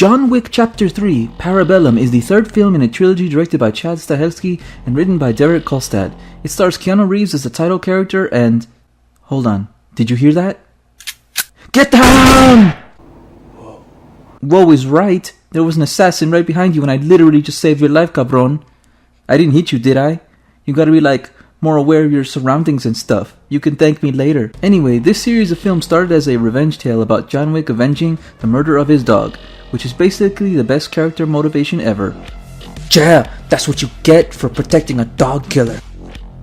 John Wick Chapter 3, Parabellum is the third film in a trilogy directed by Chad Stahelski and written by Derek Kolstad. It stars Keanu Reeves as the title character and... Hold on, did you hear that? Get down! Whoa is right. There was an assassin right behind you and I literally just saved your life, cabron. I didn't hit you, did I? You gotta be more aware of your surroundings and stuff. You can thank me later. Anyway, this series of films started as a revenge tale about John Wick avenging the murder of his dog, which is basically the best character motivation ever. Yeah, that's what you get for protecting a dog killer.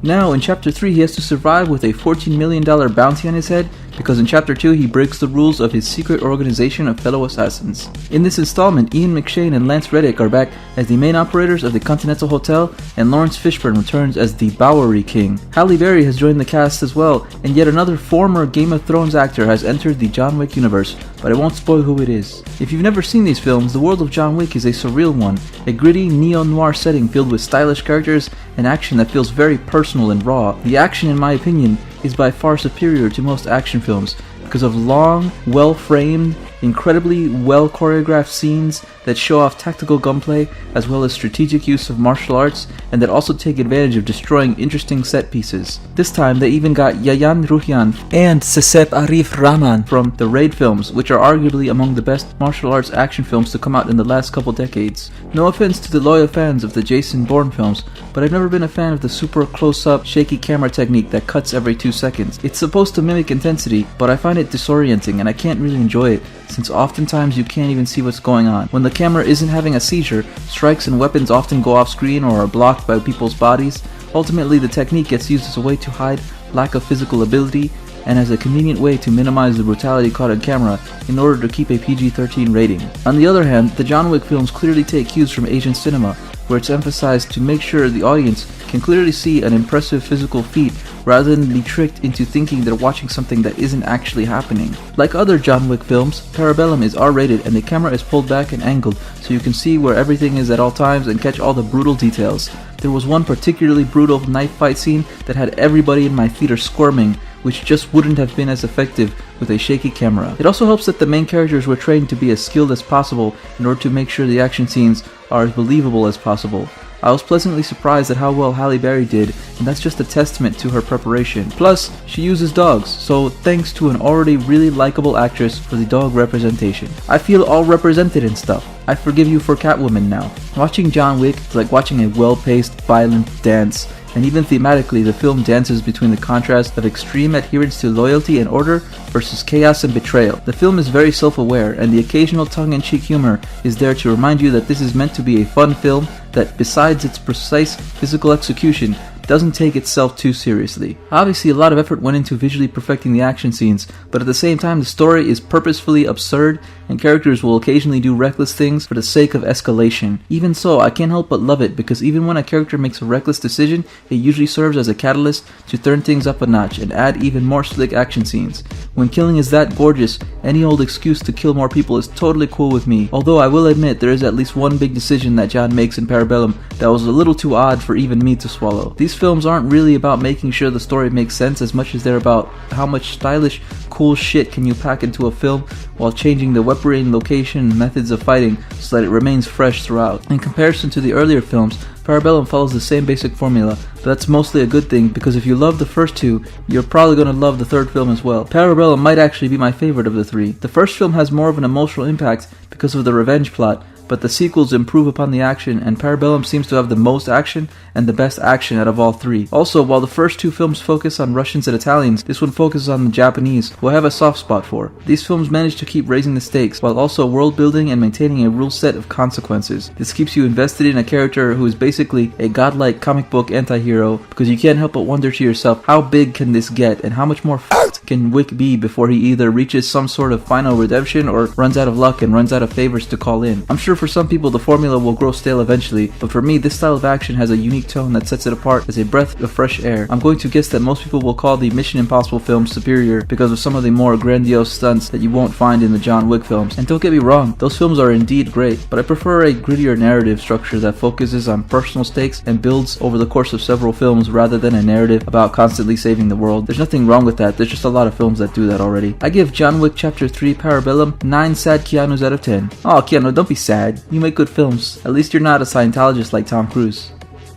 Now, in Chapter 3, he has to survive with a $14 million bounty on his head because in Chapter 2, he breaks the rules of his secret organization of fellow assassins. In this installment, Ian McShane and Lance Reddick are back as the main operators of the Continental Hotel, and Lawrence Fishburne returns as the Bowery King. Halle Berry has joined the cast as well, and yet another former Game of Thrones actor has entered the John Wick universe, but I won't spoil who it is. If you've never seen these films, the world of John Wick is a surreal one, a gritty neo-noir setting filled with stylish characters and action that feels very personal and raw. The action, in my opinion, is by far superior to most action films because of long, well-framed, incredibly well-choreographed scenes that show off tactical gunplay as well as strategic use of martial arts and that also take advantage of destroying interesting set pieces. This time they even got Yayan Ruhian and Sesep Arif Rahman from the Raid films, which are arguably among the best martial arts action films to come out in the last couple decades. No offense to the loyal fans of the Jason Bourne films, but I've never been a fan of the super close-up, shaky camera technique that cuts every 2 seconds. It's supposed to mimic intensity, but I find it disorienting and I can't really enjoy it, since oftentimes you can't even see what's going on. When the camera isn't having a seizure, strikes and weapons often go off screen or are blocked by people's bodies. Ultimately, the technique gets used as a way to hide lack of physical ability and as a convenient way to minimize the brutality caught on camera in order to keep a PG-13 rating. On the other hand, the John Wick films clearly take cues from Asian cinema, where it's emphasized to make sure the audience can clearly see an impressive physical feat rather than be tricked into thinking they're watching something that isn't actually happening. Like other John Wick films, Parabellum is R-rated and the camera is pulled back and angled so you can see where everything is at all times and catch all the brutal details. There was one particularly brutal knife fight scene that had everybody in my theater squirming, which just wouldn't have been as effective with a shaky camera. It also helps that the main characters were trained to be as skilled as possible in order to make sure the action scenes are as believable as possible. I was pleasantly surprised at how well Halle Berry did, and that's just a testament to her preparation. Plus, she uses dogs, so thanks to an already really likable actress for the dog representation. I feel all represented and stuff. I forgive you for Catwoman now. Watching John Wick is like watching a well-paced, violent dance, and even thematically the film dances between the contrast of extreme adherence to loyalty and order versus chaos and betrayal. The film is very self-aware, and the occasional tongue-in-cheek humor is there to remind you that this is meant to be a fun film that, besides its precise physical execution, doesn't take itself too seriously. Obviously, a lot of effort went into visually perfecting the action scenes, but at the same time the story is purposefully absurd and characters will occasionally do reckless things for the sake of escalation. Even so, I can't help but love it because even when a character makes a reckless decision, it usually serves as a catalyst to turn things up a notch and add even more slick action scenes. When killing is that gorgeous, any old excuse to kill more people is totally cool with me. Although I will admit there is at least one big decision that John makes in Parabellum that was a little too odd for even me to swallow. These films aren't really about making sure the story makes sense as much as they're about how much stylish, cool shit can you pack into a film while changing the weaponry and location and methods of fighting so that it remains fresh throughout. In comparison to the earlier films, Parabellum follows the same basic formula, but that's mostly a good thing because if you love the first two, you're probably going to love the third film as well. Parabellum might actually be my favorite of the three. The first film has more of an emotional impact because of the revenge plot, but the sequels improve upon the action, and Parabellum seems to have the most action and the best action out of all three. Also, while the first two films focus on Russians and Italians, this one focuses on the Japanese, who I have a soft spot for. These films manage to keep raising the stakes, while also world building and maintaining a rule set of consequences. This keeps you invested in a character who is basically a godlike comic book anti-hero, because you can't help but wonder to yourself, how big can this get, and how much more f***ed can Wick be before he either reaches some sort of final redemption or runs out of luck and runs out of favors to call in. I'm sure for some people the formula will grow stale eventually, but for me this style of action has a unique tone that sets it apart as a breath of fresh air. I'm going to guess that most people will call the Mission Impossible films superior because of some of the more grandiose stunts that you won't find in the John Wick films. And don't get me wrong, those films are indeed great, but I prefer a grittier narrative structure that focuses on personal stakes and builds over the course of several films rather than a narrative about constantly saving the world. There's nothing wrong with that, there's just a lot of films that do that already. I give John Wick Chapter 3 Parabellum 9 sad Keanus out of 10. Oh, Keanu, don't be sad. You make good films. At least you're not a Scientologist like Tom Cruise.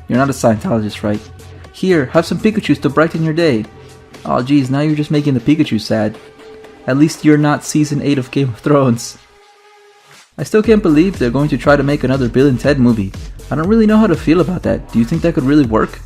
You're not a Scientologist, right? Here, have some Pikachus to brighten your day. Oh geez, now you're just making the Pikachu sad. At least you're not Season 8 of Game of Thrones. I still can't believe they're going to try to make another Bill and Ted movie. I don't really know how to feel about that. Do you think that could really work?